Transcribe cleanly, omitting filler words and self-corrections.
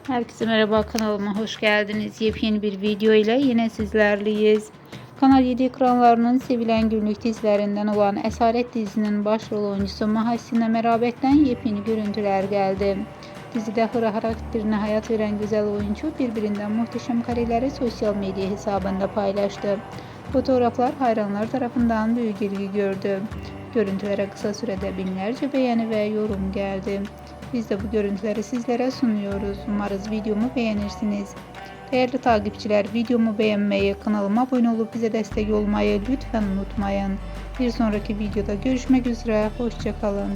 Herkese merhaba, kanalıma hoş geldiniz. Yepyeni bir video ile yine sizlerleyiz. Kanal 7 ekranlarının sevilen günlük dizilerinden olan Esaret dizinin başrol oyuncusu Mahasine Merabet'ten yepyeni görüntüler geldi. Dizide hıra karakterine hayat veren güzel oyuncu birbirinden muhteşem kareleri sosyal medya hesabında paylaştı. Fotoğraflar hayranlar tarafından büyük ilgi gördü. Görüntülere kısa sürede binlerce beğeni ve yorum geldi. Biz de bu görüntüleri sizlere sunuyoruz. Umarız videomu beğenirsiniz. Değerli takipçiler, videomu beğenmeyi, kanalıma abone olup bize destek olmayı lütfen unutmayın. Bir sonraki videoda görüşmek üzere. Hoşça kalın.